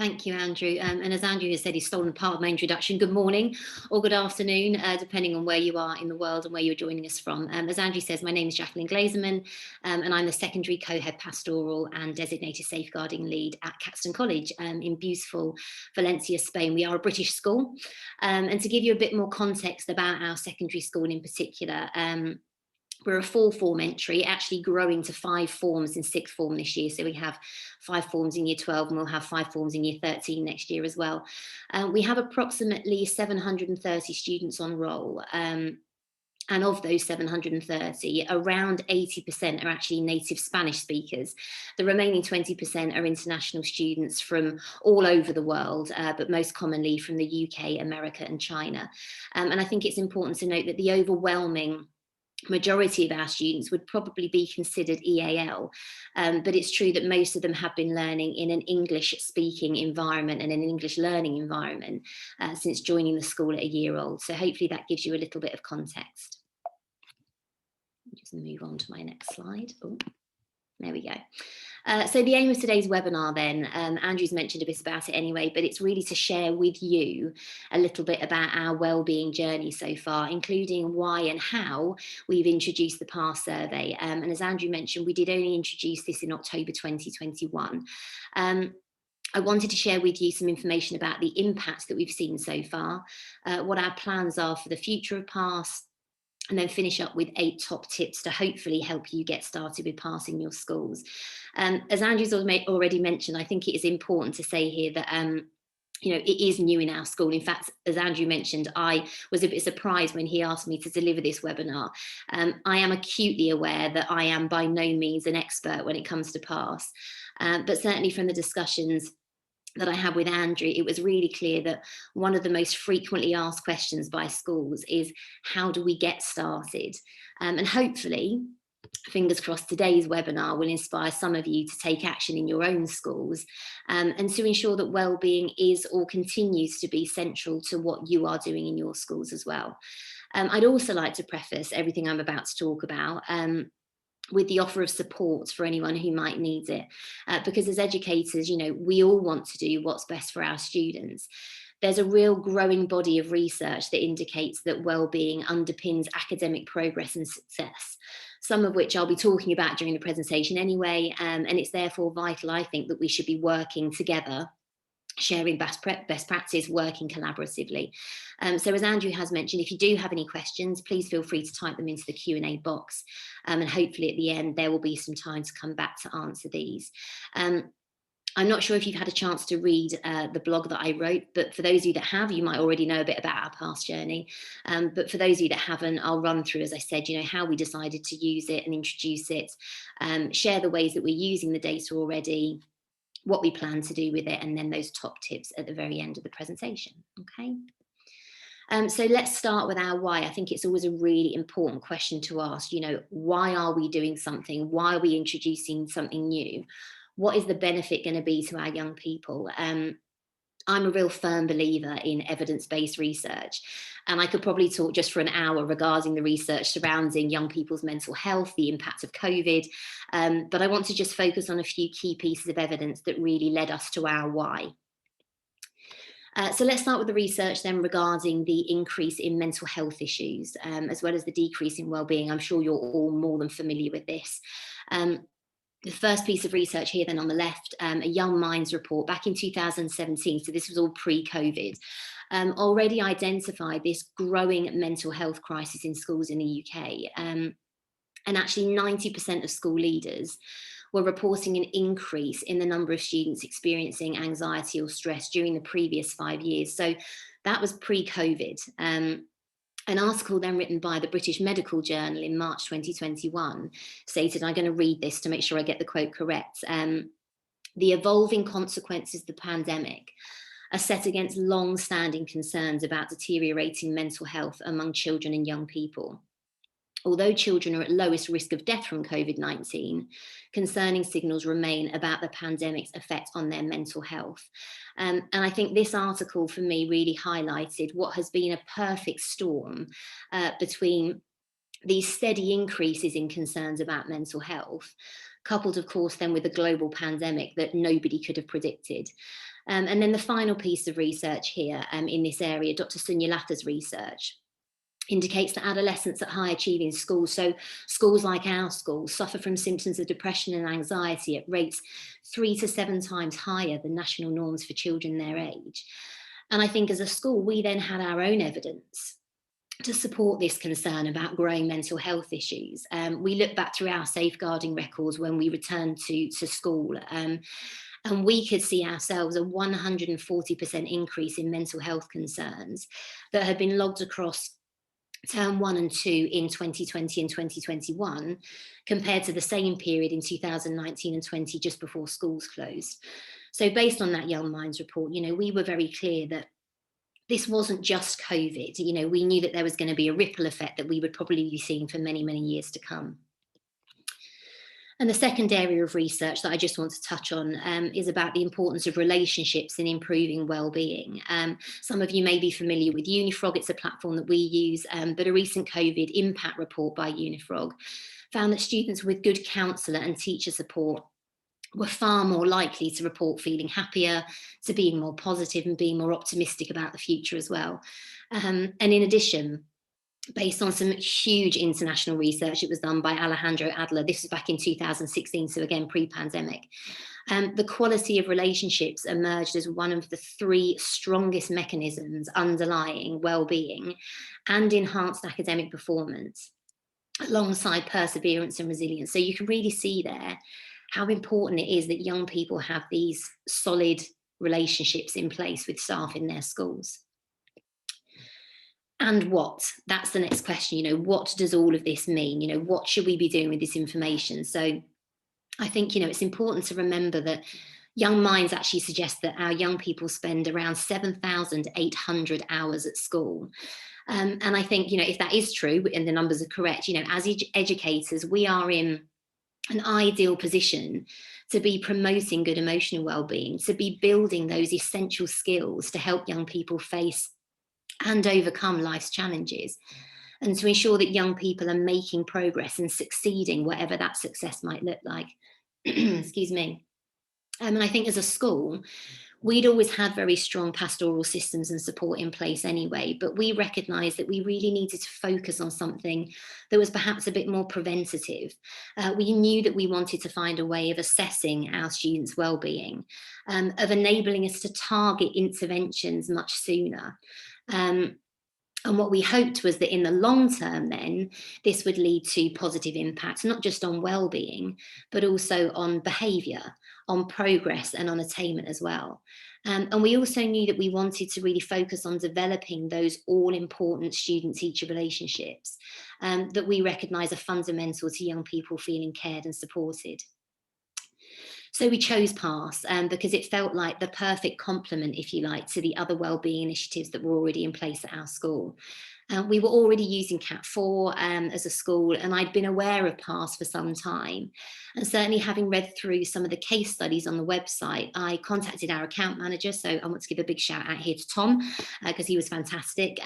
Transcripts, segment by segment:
Thank you, Andrew. And as Andrew has said, he's stolen part of my introduction. Good morning or good afternoon, depending on where you are in the world and where you're joining us from. As Andrew says, my name is Jacqueline Glazerman, and I'm the secondary co-head pastoral and designated safeguarding lead at Caxton College in beautiful Valencia, Spain. We are a British school. And to give you a bit more context about our secondary school in particular, we're a 4-form entry, actually growing to 5 forms in 6th form this year. So we have 5 forms in year 12 and we'll have 5 forms in year 13 next year as well. We have approximately 730 students on roll. And of those 730, around 80% are actually native Spanish speakers. The remaining 20% are international students from all over the world, but most commonly from the UK, America and China. And I think it's important to note that the overwhelming majority of our students would probably be considered EAL, but it's true that most of them have been learning in an English speaking environment and an English learning environment since joining the school at a year old. So hopefully that gives you a little bit of context. Just move on to my next slide. Oh, there we go. So the aim of today's webinar then, Andrew's mentioned a bit about it anyway, but it's really to share with you a little bit about our wellbeing journey so far, including why and how we've introduced the PASS survey. And as Andrew mentioned, we did only introduce this in October 2021. I wanted to share with you some information about the impacts that we've seen so far, what our plans are for the future of PASS, and then finish up with 8 top tips to hopefully help you get started with passing your schools. As Andrew's already mentioned, I think it is important to say here that you know, it is new in our school. In fact, as Andrew mentioned, I was a bit surprised when he asked me to deliver this webinar. I am acutely aware that I am by no means an expert when it comes to PASS, but certainly from the discussions that I had with Andrew, it was really clear that one of the most frequently asked questions by schools is, how do we get started? And hopefully, fingers crossed, today's webinar will inspire some of you to take action in your own schools and to ensure that wellbeing is or continues to be central to what you are doing in your schools as well. I'd also like to preface everything I'm about to talk about with the offer of support for anyone who might need it. Because as educators, you know, we all want to do what's best for our students. There's a real growing body of research that indicates that wellbeing underpins academic progress and success, some of which I'll be talking about during the presentation anyway, and it's therefore vital, I think, that we should be working together, sharing best practice, working collaboratively. So as Andrew has mentioned, if you do have any questions, please feel free to type them into the Q&A box, and hopefully at the end there will be some time to come back to answer these. I'm not sure if you've had a chance to read the blog that I wrote, but for those of you that have, you might already know a bit about our PASS journey. But for those of you that haven't, I'll run through, as I said, you know, how we decided to use it and introduce it, share the ways that we're using the data already, what we plan to do with it, and then those top tips at the very end of the presentation. Okay. So let's start with our why. I think it's always a really important question to ask, you know, why are we doing something? Why are we introducing something new? What is the benefit going to be to our young people? I'm a real firm believer in evidence-based research, and I could probably talk just for an hour regarding the research surrounding young people's mental health, the impact of COVID, but I want to just focus on a few key pieces of evidence that really led us to our why. So let's start with the research then regarding the increase in mental health issues, as well as the decrease in wellbeing. I'm sure you're all more than familiar with this. The first piece of research here then on the left, a Young Minds report back in 2017, so this was all pre-COVID, already identified this growing mental health crisis in schools in the UK. And actually 90% of school leaders were reporting an increase in the number of students experiencing anxiety or stress during the previous 5 years. So that was pre-COVID. An article then written by the British Medical Journal in March 2021 stated, I'm going to read this to make sure I get the quote correct, the evolving consequences of the pandemic are set against long-standing concerns about deteriorating mental health among children and young people. Although children are at lowest risk of death from COVID-19, concerning signals remain about the pandemic's effect on their mental health. And I think this article for me really highlighted what has been a perfect storm between these steady increases in concerns about mental health, coupled of course then with a global pandemic that nobody could have predicted. And then the final piece of research here in this area, Dr. Sunyalatha's research, indicates that adolescents at high achieving schools, so schools like our school, suffer from symptoms of depression and anxiety at rates 3 to 7 times higher than national norms for children their age. And I think as a school, we then had our own evidence to support this concern about growing mental health issues. We look back through our safeguarding records when we returned to school, and we could see ourselves a 140% increase in mental health concerns that had been logged across term 1 and 2 in 2020 and 2021 compared to the same period in 2019 and 20 just before schools closed. So based on that Young Minds report, we were very clear that this wasn't just COVID. We knew that there was going to be a ripple effect that we would probably be seeing for many, many years to come. And the second area of research that I just want to touch on is about the importance of relationships in improving wellbeing. Some of you may be familiar with Unifrog. It's a platform that we use, but a recent COVID impact report by Unifrog found that students with good counsellor and teacher support were far more likely to report feeling happier, to being more positive and being more optimistic about the future as well. And in addition, based on some huge international research, it was done by Alejandro Adler. This was back in 2016, so again, pre-pandemic. The quality of relationships emerged as one of the 3 strongest mechanisms underlying well-being and enhanced academic performance, alongside perseverance and resilience. So you can really see there how important it is that young people have these solid relationships in place with staff in their schools. And what? That's the next question. What does all of this mean? What should we be doing with this information? So I think, it's important to remember that Young Minds actually suggest that our young people spend around 7,800 hours at school. And I think, if that is true and the numbers are correct, as educators, we are in an ideal position to be promoting good emotional well-being, to be building those essential skills to help young people face and overcome life's challenges, and to ensure that young people are making progress and succeeding, whatever that success might look like. Excuse me. And I think as a school, we'd always had very strong pastoral systems and support in place anyway, but we recognised that we really needed to focus on something that was perhaps a bit more preventative. We knew that we wanted to find a way of assessing our students' well-being, of enabling us to target interventions much sooner. And what we hoped was that in the long term, then, this would lead to positive impacts, not just on well-being, but also on behaviour, on progress and on attainment as well. And we also knew that we wanted to really focus on developing those all-important student-teacher relationships that we recognise are fundamental to young people feeling cared and supported. So we chose PASS because it felt like the perfect complement, if you like, to the other wellbeing initiatives that were already in place at our school. We were already using Cat4 as a school, and I'd been aware of PASS for some time. And certainly having read through some of the case studies on the website, I contacted our account manager. So I want to give a big shout out here to Tom, because he was fantastic.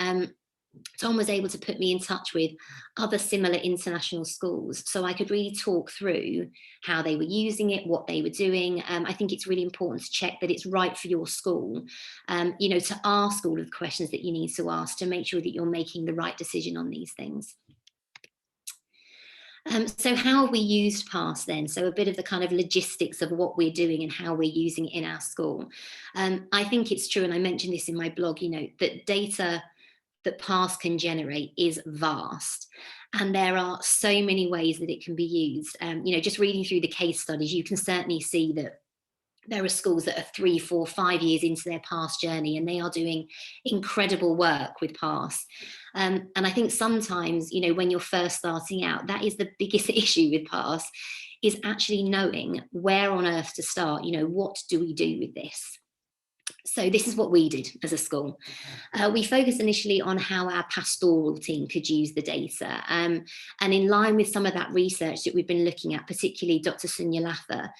Tom was able to put me in touch with other similar international schools, so I could really talk through how they were using it, what they were doing. I think it's really important to check that it's right for your school, to ask all of the questions that you need to ask to make sure that you're making the right decision on these things. So how have we used PASS then? So a bit of the kind of logistics of what we're doing and how we're using it in our school. I think it's true, and I mentioned this in my blog, that data that PASS can generate is vast. And there are so many ways that it can be used. Just reading through the case studies, you can certainly see that there are schools that are 3, 4, 5 years into their PASS journey, and they are doing incredible work with PASS. And I think sometimes, when you're first starting out, that is the biggest issue with PASS, is actually knowing where on earth to start. What do we do with this? So this is what we did as a school. We focused initially on how our pastoral team could use the data. And in line with some of that research that we've been looking at, particularly Dr. Sunyalatha,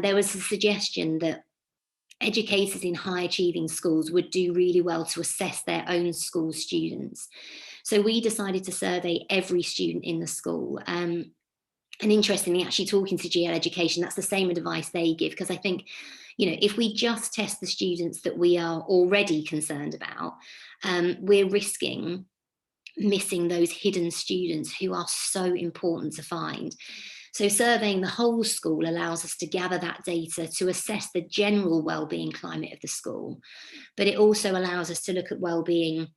there was a suggestion that educators in high achieving schools would do really well to assess their own school students. So we decided to survey every student in the school. And interestingly, actually talking to GL Education, that's the same advice they give, because I think, if we just test the students that we are already concerned about, we're risking missing those hidden students who are so important to find. So surveying the whole school allows us to gather that data to assess the general wellbeing climate of the school, but it also allows us to look at wellbeing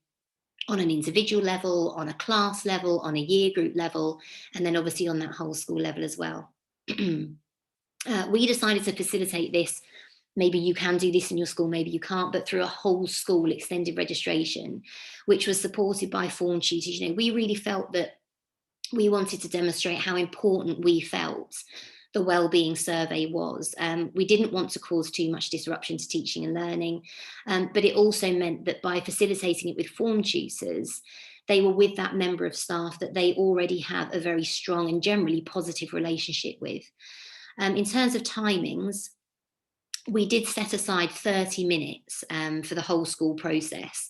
on an individual level, on a class level, on a year group level, and then obviously on that whole school level as well. We decided to facilitate this. Maybe you can do this in your school, maybe you can't, but through a whole school extended registration, which was supported by form tutors. We really felt that we wanted to demonstrate how important we felt the wellbeing survey was. We didn't want to cause too much disruption to teaching and learning, but it also meant that by facilitating it with form tutors, they were with that member of staff that they already have a very strong and generally positive relationship with. In terms of timings, we did set aside 30 minutes for the whole school process,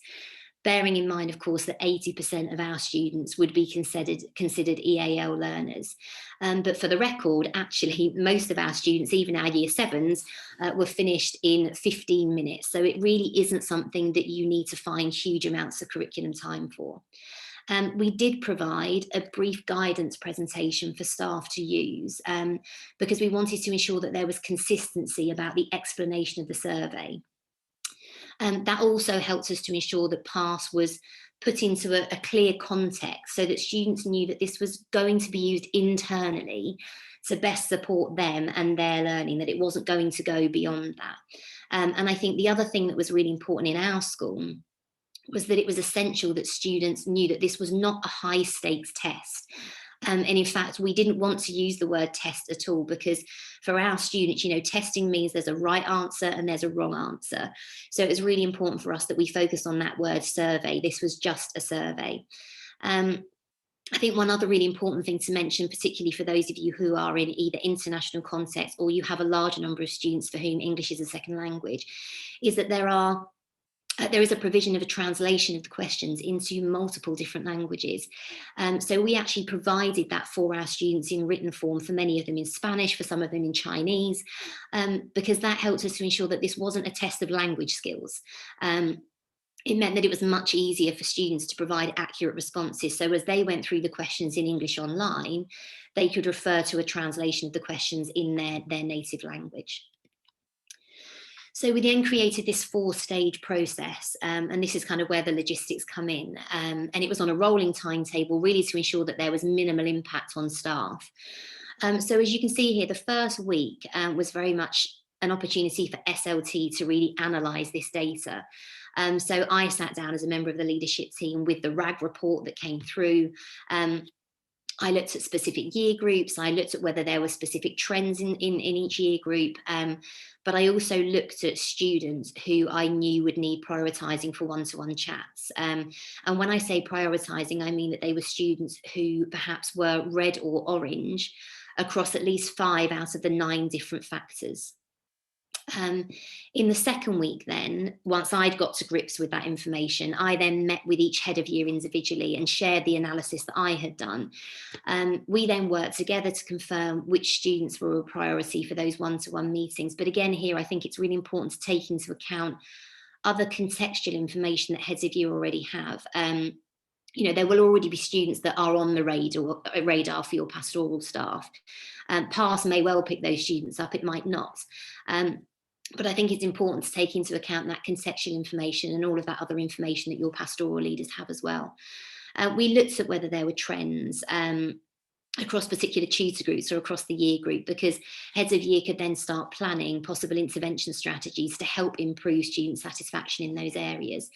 bearing in mind, of course, that 80% of our students would be considered EAL learners. But for the record, actually, most of our students, even our year sevens, were finished in 15 minutes. So it really isn't something that you need to find huge amounts of curriculum time for. We did provide a brief guidance presentation for staff to use because we wanted to ensure that there was consistency about the explanation of the survey. That also helped us to ensure that PASS was put into a clear context so that students knew that this was going to be used internally to best support them and their learning, that it wasn't going to go beyond that. And I think the other thing that was really important in our school was that it was essential that students knew that this was not a high stakes test. And in fact, we didn't want to use the word test at all, because for our students, testing means there's a right answer and there's a wrong answer. So it was really important for us that we focused on that word survey. This was just a survey. I think one other really important thing to mention, particularly for those of you who are in either international context or you have a larger number of students for whom English is a second language, is that there is a provision of a translation of the questions into multiple different languages. So we actually provided that for our students in written form, for many of them in Spanish, for some of them in Chinese, because that helped us to ensure that this wasn't a test of language skills. It meant that it was much easier for students to provide accurate responses. So as they went through the questions in English online, they could refer to a translation of the questions in their native language. So we then created this 4-stage process, and this is kind of where the logistics come in. And it was on a rolling timetable, really to ensure that there was minimal impact on staff. So as you can see here, the first week was very much an opportunity for SLT to really analyse this data. So I sat down as a member of the leadership team with the RAG report that came through. I looked at specific year groups. I looked at whether there were specific trends in each year group. But I also looked at students who I knew would need prioritising for one-to-one chats. And when I say prioritising, I mean that they were students who perhaps were red or orange across at least 5 out of the 9 different factors. In the second week then, once I'd got to grips with that information, I then met with each head of year individually and shared the analysis that I had done. We then worked together to confirm which students were a priority for those one-to-one meetings. But again, here, I think it's really important to take into account other contextual information that heads of year already have. There will already be students that are on the radar for your pastoral staff. PASS may well pick those students up, it might not. But I think it's important to take into account that contextual information and all of that other information that your pastoral leaders have as well. We looked at whether there were trends across particular tutor groups or across the year group, because heads of year could then start planning possible intervention strategies to help improve student satisfaction in those areas.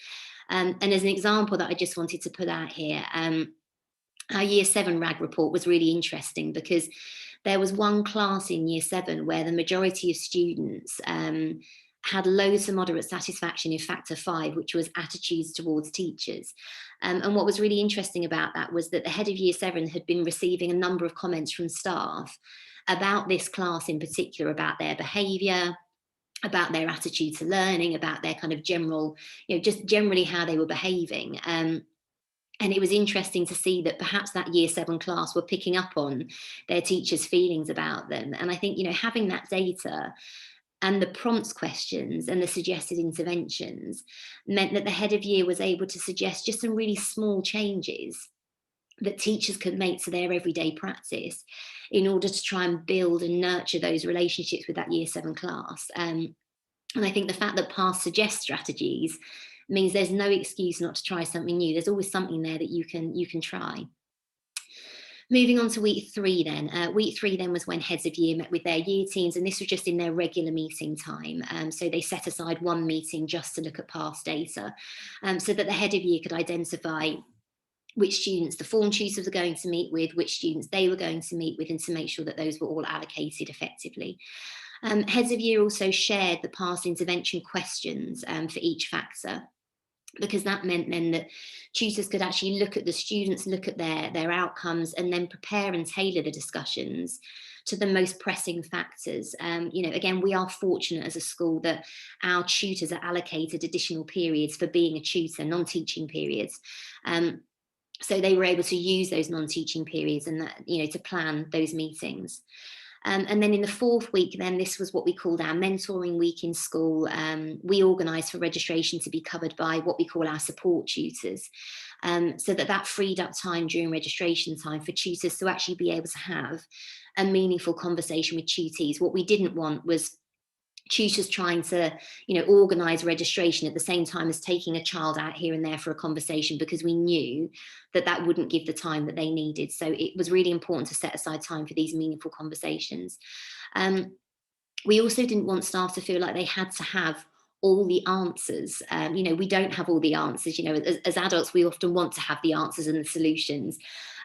And as an example that I just wanted to put out here, our year 7 RAG report was really interesting, because there was one class in year 7 where the majority of students had low to moderate satisfaction in factor 5, which was attitudes towards teachers. And what was really interesting about that was that the head of year 7 had been receiving a number of comments from staff about this class in particular, about their behaviour, about their attitude to learning, about their kind of general, just generally how they were behaving. And it was interesting to see that perhaps that year 7 class were picking up on their teachers' feelings about them. And I think, having that data and the prompts questions and the suggested interventions meant that the head of year was able to suggest just some really small changes that teachers could make to their everyday practice in order to try and build and nurture those relationships with that year 7 class. And I think the fact that past suggests strategies means there's no excuse not to try something new. There's always something there that you can try. Moving on to week 3 then. Week 3 then was when heads of year met with their year teams, and this was just in their regular meeting time. So they set aside one meeting just to look at past data, so that the head of year could identify which students the form tutors were going to meet with, which students they were going to meet with, and to make sure that those were all allocated effectively. Heads of year also shared the past intervention questions for each factor, because that meant then that tutors could actually look at the students, look at their outcomes, and then prepare and tailor the discussions to the most pressing factors. Again, we are fortunate as a school that our tutors are allocated additional periods for being a tutor, non-teaching periods. So they were able to use those non-teaching periods and that, to plan those meetings. And then in the 4th week, then this was what we called our mentoring week in school. We organised for registration to be covered by what we call our support tutors, so that freed up time during registration time for tutors to actually be able to have a meaningful conversation with tutees. What we didn't want was tutors trying to organise registration at the same time as taking a child out here and there for a conversation, because we knew that wouldn't give the time that they needed. So it was really important to set aside time for these meaningful conversations. We also didn't want staff to feel like they had to have all the answers. We don't have all the answers. As adults, we often want to have the answers and the solutions.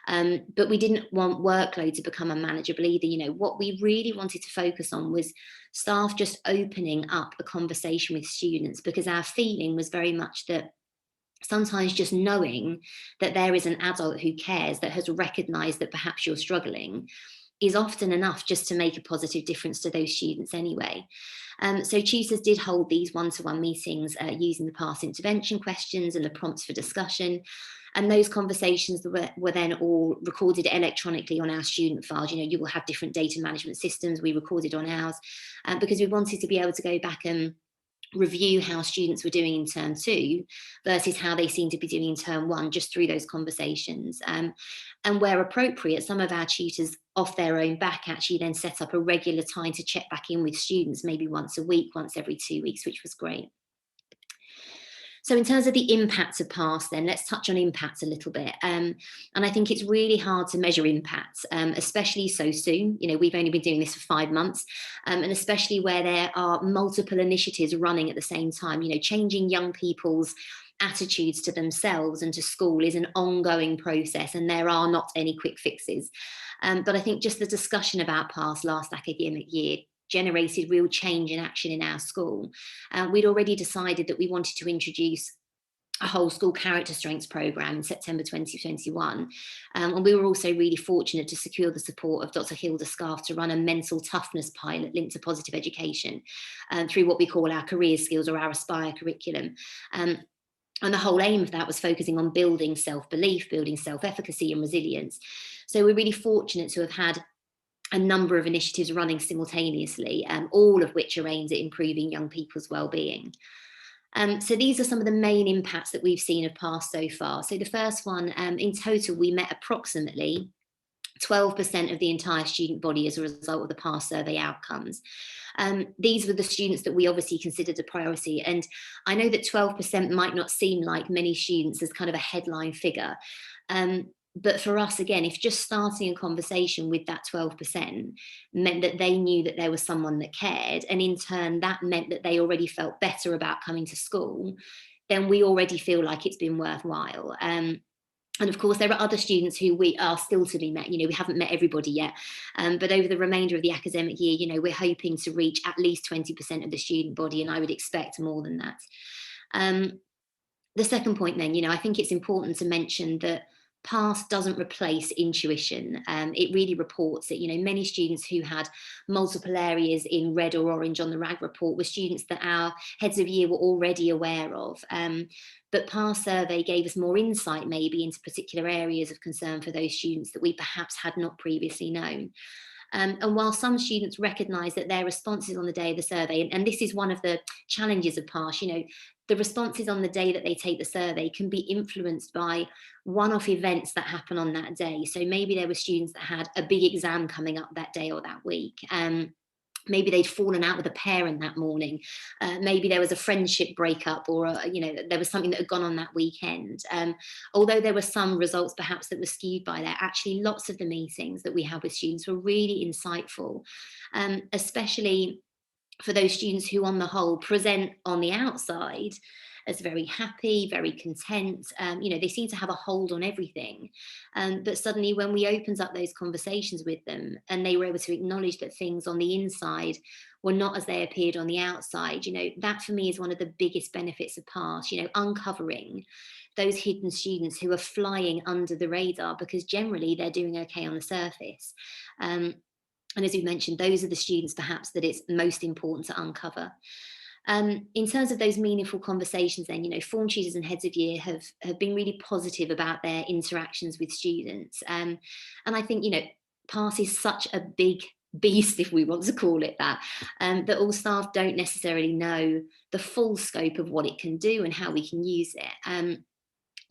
But we didn't want workload to become unmanageable either. What we really wanted to focus on was staff just opening up a conversation with students, because our feeling was very much that sometimes just knowing that there is an adult who cares, that has recognised that perhaps you're struggling, is often enough just to make a positive difference to those students anyway. So tutors did hold these one-to-one meetings using the past intervention questions and the prompts for discussion. And those conversations were then all recorded electronically on our student files. You will have different data management systems. We recorded on ours because we wanted to be able to go back and review how students were doing in term 2 versus how they seemed to be doing in term 1, just through those conversations. And where appropriate, some of our tutors off their own back actually then set up a regular time to check back in with students, maybe once a week, once every 2 weeks, which was great. So in terms of the impact of past, then let's touch on impact a little bit. And I think it's really hard to measure impact, especially so soon. We've only been doing this for 5 months, and especially where there are multiple initiatives running at the same time. Changing young people's attitudes to themselves and to school is an ongoing process, and there are not any quick fixes. But I think just the discussion about past last academic year generated real change in action in our school. We'd already decided that we wanted to introduce a whole school character strengths programme in September 2021. And we were also really fortunate to secure the support of Dr. Hilda Scarf to run a mental toughness pilot linked to positive education through what we call our career skills or our Aspire curriculum. And the whole aim of that was focusing on building self-belief, building self-efficacy and resilience. So we're really fortunate to have had a number of initiatives running simultaneously, all of which are aimed at improving young people's well-being. So these are some of the main impacts that we've seen of past so far. So the first one, in total, we met approximately 12% of the entire student body as a result of the past survey outcomes. These were the students that we obviously considered a priority. And I know that 12% might not seem like many students as kind of a headline figure. But for us, again, if just starting a conversation with that 12% meant that they knew that there was someone that cared, and in turn that meant that they already felt better about coming to school, then we already feel like it's been worthwhile. And of course, there are other students who we are still to be met. We haven't met everybody yet. But over the remainder of the academic year, we're hoping to reach at least 20% of the student body, and I would expect more than that. The second point then, I think it's important to mention that past doesn't replace intuition. It really reports that, many students who had multiple areas in red or orange on the RAG report were students that our heads of year were already aware of. But past survey gave us more insight maybe into particular areas of concern for those students that we perhaps had not previously known. And while some students recognise that their responses on the day of the survey, and this is one of the challenges of PASS, the responses on the day that they take the survey can be influenced by one-off events that happen on that day. So maybe there were students that had a big exam coming up that day or that week. Maybe they'd fallen out with a parent that morning. Maybe there was a friendship breakup, or there was something that had gone on that weekend. Although there were some results perhaps that were skewed by that, actually lots of the meetings that we had with students were really insightful, especially for those students who on the whole present on the outside as very happy, very content. They seem to have a hold on everything. But suddenly when we opened up those conversations with them and they were able to acknowledge that things on the inside were not as they appeared on the outside, that for me is one of the biggest benefits of PASS, uncovering those hidden students who are flying under the radar because generally they're doing okay on the surface. And as we mentioned, those are the students perhaps that it's most important to uncover. In terms of those meaningful conversations then, form tutors and heads of year have been really positive about their interactions with students. And I think, PASS is such a big beast, if we want to call it that all staff don't necessarily know the full scope of what it can do and how we can use it.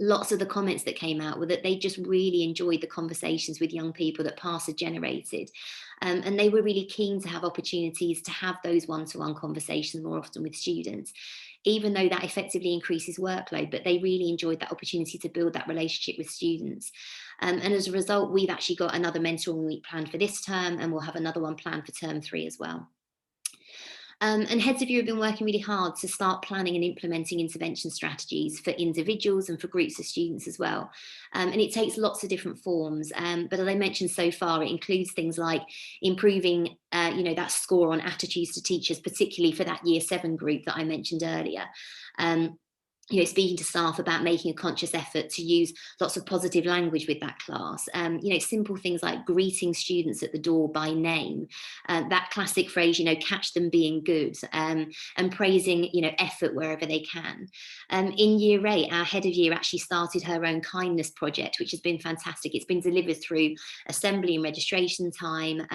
Lots of the comments that came out were that they just really enjoyed the conversations with young people that PASS had generated. And they were really keen to have opportunities to have those one-to-one conversations more often with students, even though that effectively increases workload, but they really enjoyed that opportunity to build that relationship with students. And as a result, we've actually got another mentoring week planned for this term, and we'll have another one planned for term 3 as well. And heads of year have been working really hard to start planning and implementing intervention strategies for individuals and for groups of students as well. And it takes lots of different forms. But as I mentioned so far, it includes things like improving, that score on attitudes to teachers, particularly for that year 7 group that I mentioned earlier. Speaking to staff about making a conscious effort to use lots of positive language with that class. Simple things like greeting students at the door by name, that classic phrase, catch them being good, and praising, effort wherever they can. In year 8, our head of year actually started her own kindness project, which has been fantastic. It's been delivered through assembly and registration time.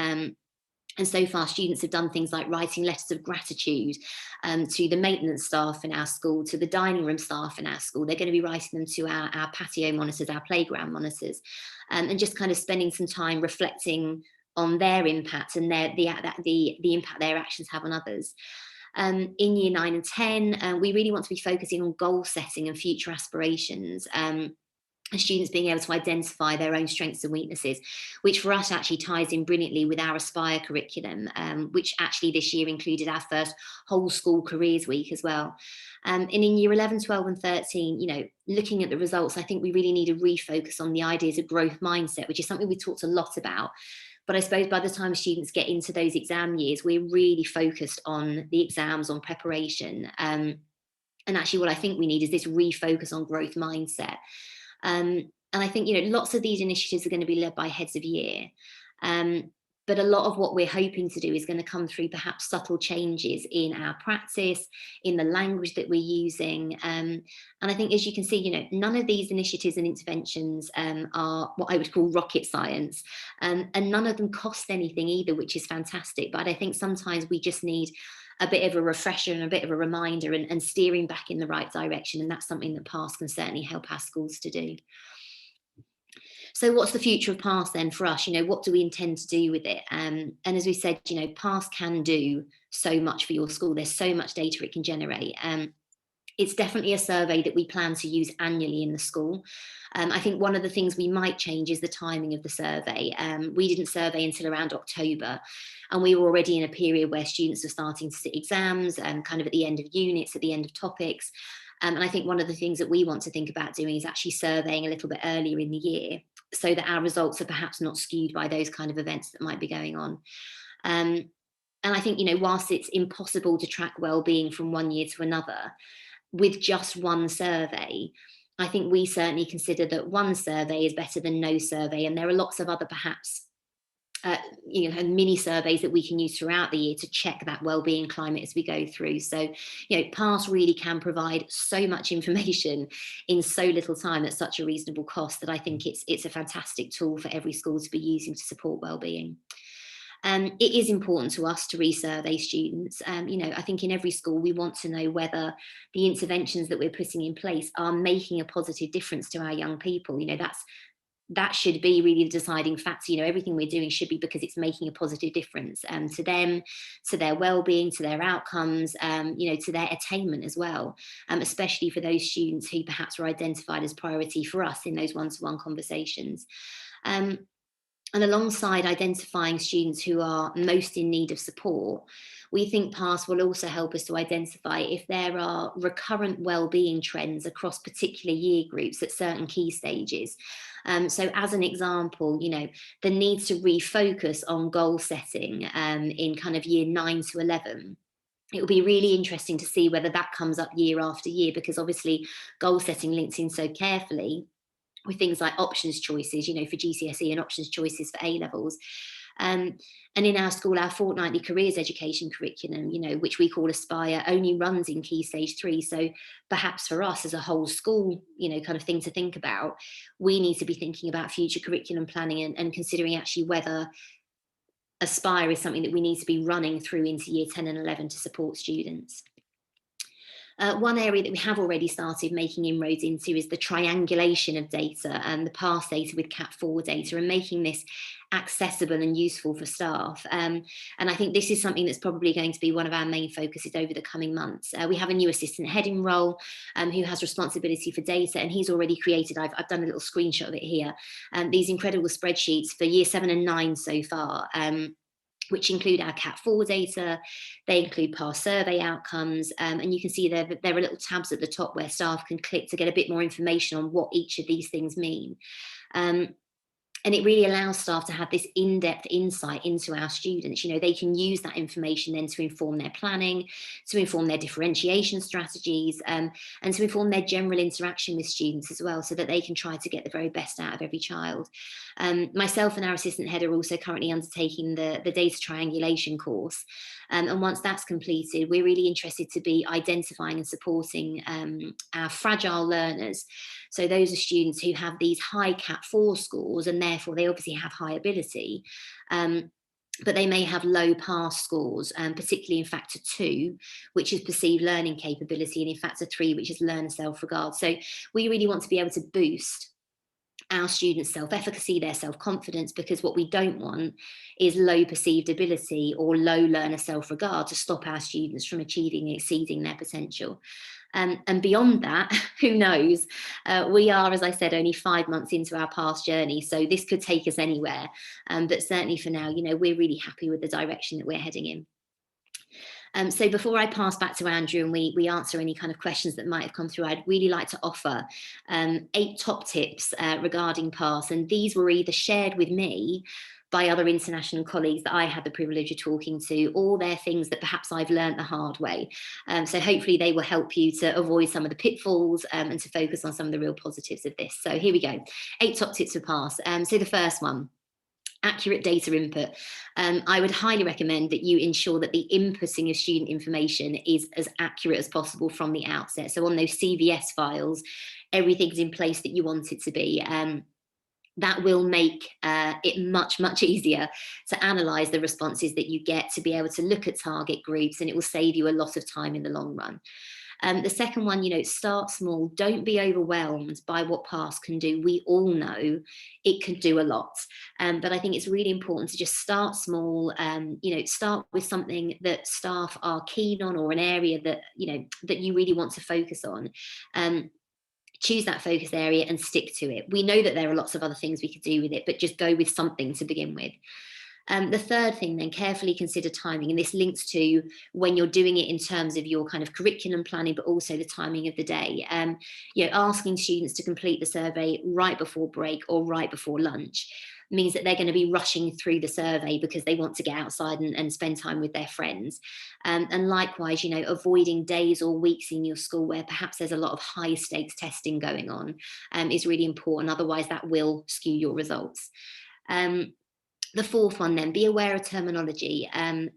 And so far, students have done things like writing letters of gratitude to the maintenance staff in our school, to the dining room staff in our school. They're going to be writing them to our patio monitors, our playground monitors, and just kind of spending some time reflecting on their impact and the impact their actions have on others. In year 9 and 10, we really want to be focusing on goal setting and future aspirations. And students being able to identify their own strengths and weaknesses, which for us actually ties in brilliantly with our Aspire curriculum, which actually this year included our first whole school careers week as well. And in year 11, 12 and 13, looking at the results, I think we really need to refocus on the ideas of growth mindset, which is something we talked a lot about. But I suppose by the time students get into those exam years, we're really focused on the exams, on preparation. And actually what I think we need is this refocus on growth mindset. And I think, lots of these initiatives are going to be led by heads of year. But a lot of what we're hoping to do is going to come through perhaps subtle changes in our practice, in the language that we're using. And I think, as you can see, none of these initiatives and interventions are what I would call rocket science. And none of them cost anything either, which is fantastic. But I think sometimes we just need a bit of a refresher and a bit of a reminder and steering back in the right direction. And that's something that PASS can certainly help our schools to do. So what's the future of PASS then for us? What do we intend to do with it? And as we said, PASS can do so much for your school. There's so much data it can generate. It's definitely a survey that we plan to use annually in the school. I think one of the things we might change is the timing of the survey. We didn't survey until around October, and we were already in a period where students are starting to sit exams and kind of at the end of units, at the end of topics. And I think one of the things that we want to think about doing is actually surveying a little bit earlier in the year so that our results are perhaps not skewed by those kind of events that might be going on. And I think, whilst it's impossible to track well-being from one year to another, with just one survey, I think we certainly consider that one survey is better than no survey. And there are lots of other perhaps mini surveys that we can use throughout the year to check that wellbeing climate as we go through. So, PASS really can provide so much information in so little time at such a reasonable cost that I think it's a fantastic tool for every school to be using to support wellbeing. It is important to us to resurvey students. I think in every school we want to know whether the interventions that we're putting in place are making a positive difference to our young people. That should be really the deciding factor. Everything we're doing should be because it's making a positive difference to them, to their well-being, to their outcomes, to their attainment as well, especially for those students who perhaps were identified as priority for us in those one-to-one conversations. And alongside identifying students who are most in need of support, we think PASS will also help us to identify if there are recurrent wellbeing trends across particular year groups at certain key stages. So as an example, the need to refocus on goal setting in kind of year 9 to 11. It will be really interesting to see whether that comes up year after year, because obviously goal setting links in so carefully with things like options choices, for GCSE and options choices for A levels. And in our school, our fortnightly careers education curriculum, which we call Aspire, only runs in Key Stage 3. So perhaps for us as a whole school, kind of thing to think about, we need to be thinking about future curriculum planning and considering actually whether Aspire is something that we need to be running through into year 10 and 11 to support students. One area that we have already started making inroads into is the triangulation of data and the past data with Cat4 data, and making this accessible and useful for staff. And I think this is something that's probably going to be one of our main focuses over the coming months. We have a new assistant heading role who has responsibility for data, and he's already created, I've done a little screenshot of it here, these incredible spreadsheets for year 7 and 9 so far. Which include our Cat4 data, they include past survey outcomes, and you can see there are little tabs at the top where staff can click to get a bit more information on what each of these things mean. And it really allows staff to have this in-depth insight into our students. They can use that information then to inform their planning, to inform their differentiation strategies, and to inform their general interaction with students as well, so that they can try to get the very best out of every child. Myself and our assistant head are also currently undertaking the data triangulation course. And once that's completed, we're really interested to be identifying and supporting our fragile learners. So those are students who have these high Cat4 scores, and therefore they obviously have high ability. But they may have low pass scores, particularly in factor 2, which is perceived learning capability, and in factor 3, which is learner self-regard. So we really want to be able to boost our students' self-efficacy, their self-confidence, because what we don't want is low perceived ability or low learner self-regard to stop our students from achieving and exceeding their potential. And beyond that, who knows? We are, as I said, only 5 months into our past journey, so this could take us anywhere. But certainly for now, we're really happy with the direction that we're heading in. So before I pass back to Andrew and we answer any kind of questions that might have come through, I'd really like to offer 8 top tips regarding PASS, and these were either shared with me by other international colleagues that I had the privilege of talking to, or they're things that perhaps I've learned the hard way. So hopefully they will help you to avoid some of the pitfalls and to focus on some of the real positives of this. So here we go, 8 top tips for PASS. So the first one, accurate data input. I would highly recommend that you ensure that the inputting of student information is as accurate as possible from the outset. So on those CVS files, everything's in place that you want it to be. That will make it much, much easier to analyse the responses that you get, to be able to look at target groups, and it will save you a lot of time in the long run. The second one, start small. Don't be overwhelmed by what PASS can do. We all know it can do a lot. But I think it's really important to just start small, start with something that staff are keen on, or an area that, that you really want to focus on. Choose that focus area and stick to it. We know that there are lots of other things we could do with it, but just go with something to begin with. The third thing, then, carefully consider timing, and this links to when you're doing it in terms of your kind of curriculum planning, but also the timing of the day. Asking students to complete the survey right before break or right before lunch means that they're going to be rushing through the survey because they want to get outside and spend time with their friends. And likewise, avoiding days or weeks in your school where perhaps there's a lot of high stakes testing going on is really important. Otherwise, that will skew your results. The fourth one, then, be aware of terminology. And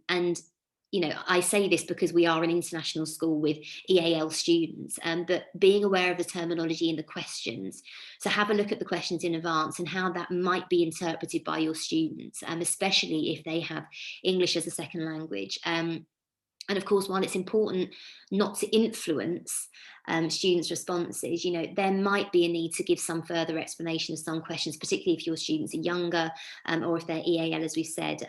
I say this because we are an international school with EAL students, but being aware of the terminology and the questions. So have a look at the questions in advance and how that might be interpreted by your students, especially if they have English as a second language. And of course, while it's important not to influence students' responses, there might be a need to give some further explanation of some questions, particularly if your students are younger, or if they're EAL, as we've said.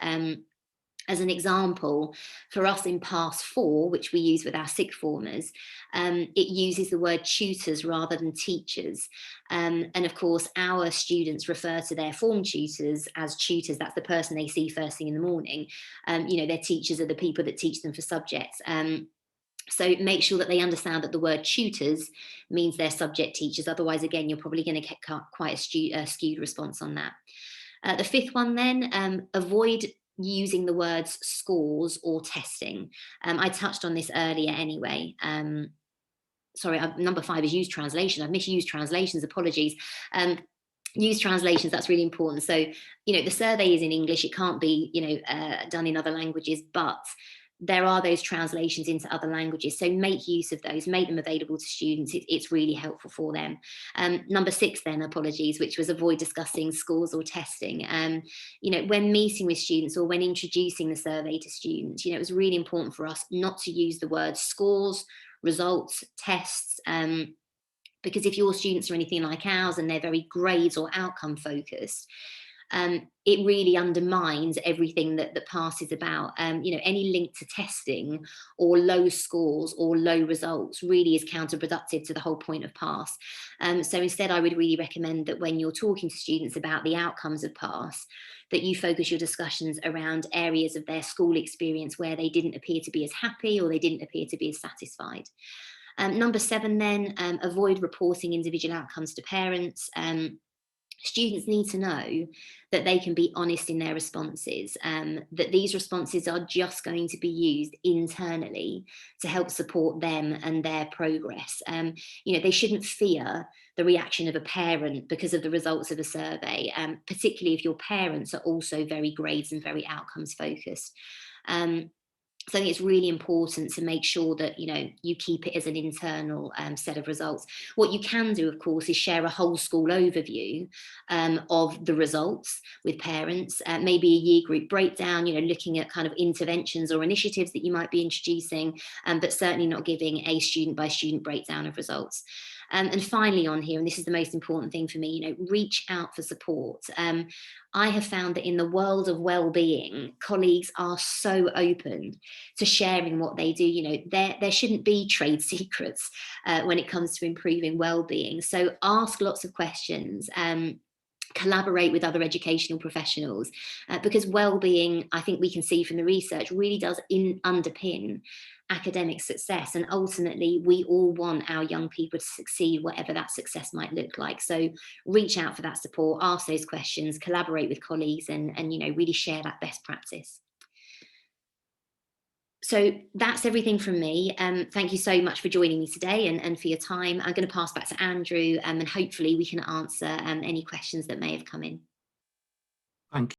As an example, for us in Pass 4, which we use with our sixth formers, it uses the word tutors rather than teachers. And of course, our students refer to their form tutors as tutors. That's the person they see first thing in the morning. Their teachers are the people that teach them for subjects. So make sure that they understand that the word tutors means they're subject teachers. Otherwise, again, you're probably going to get quite a skewed response on that. The fifth one then, avoid using the words scores or testing. I touched on this earlier anyway. Sorry, number 5 is use translation. I've misused translations, apologies. Use translations, that's really important. So, the survey is in English. It can't be, done in other languages, but there are those translations into other languages. So make use of those, make them available to students. It's really helpful for them. Number 6 then, apologies, which was avoid discussing scores or testing. When meeting with students or when introducing the survey to students, it was really important for us not to use the words scores, results, tests, because if your students are anything like ours and they're very grades or outcome focused, it really undermines everything that PASS is about. Any link to testing or low scores or low results really is counterproductive to the whole point of PASS. So instead, I would really recommend that when you're talking to students about the outcomes of PASS, that you focus your discussions around areas of their school experience where they didn't appear to be as happy or they didn't appear to be as satisfied. Number 7 then, avoid reporting individual outcomes to parents. Students need to know that they can be honest in their responses, that these responses are just going to be used internally to help support them and their progress. They shouldn't fear the reaction of a parent because of the results of a survey, particularly if your parents are also very grades and very outcomes focused. So I think it's really important to make sure that, you keep it as an internal set of results. What you can do, of course, is share a whole school overview of the results with parents, maybe a year group breakdown, looking at kind of interventions or initiatives that you might be introducing, but certainly not giving a student by student breakdown of results. And finally on here, and this is the most important thing for me, reach out for support. I have found that in the world of well-being, colleagues are so open to sharing what they do. There shouldn't be trade secrets when it comes to improving well-being. So ask lots of questions. Collaborate with other educational professionals, because well-being, I think we can see from the research, really does underpin academic success, and ultimately we all want our young people to succeed, whatever that success might look like. So reach out for that support, ask those questions, collaborate with colleagues, and really share that best practice. So that's everything from me. Thank you so much for joining me today and for your time. I'm going to pass back to Andrew, and hopefully we can answer any questions that may have come in. Thank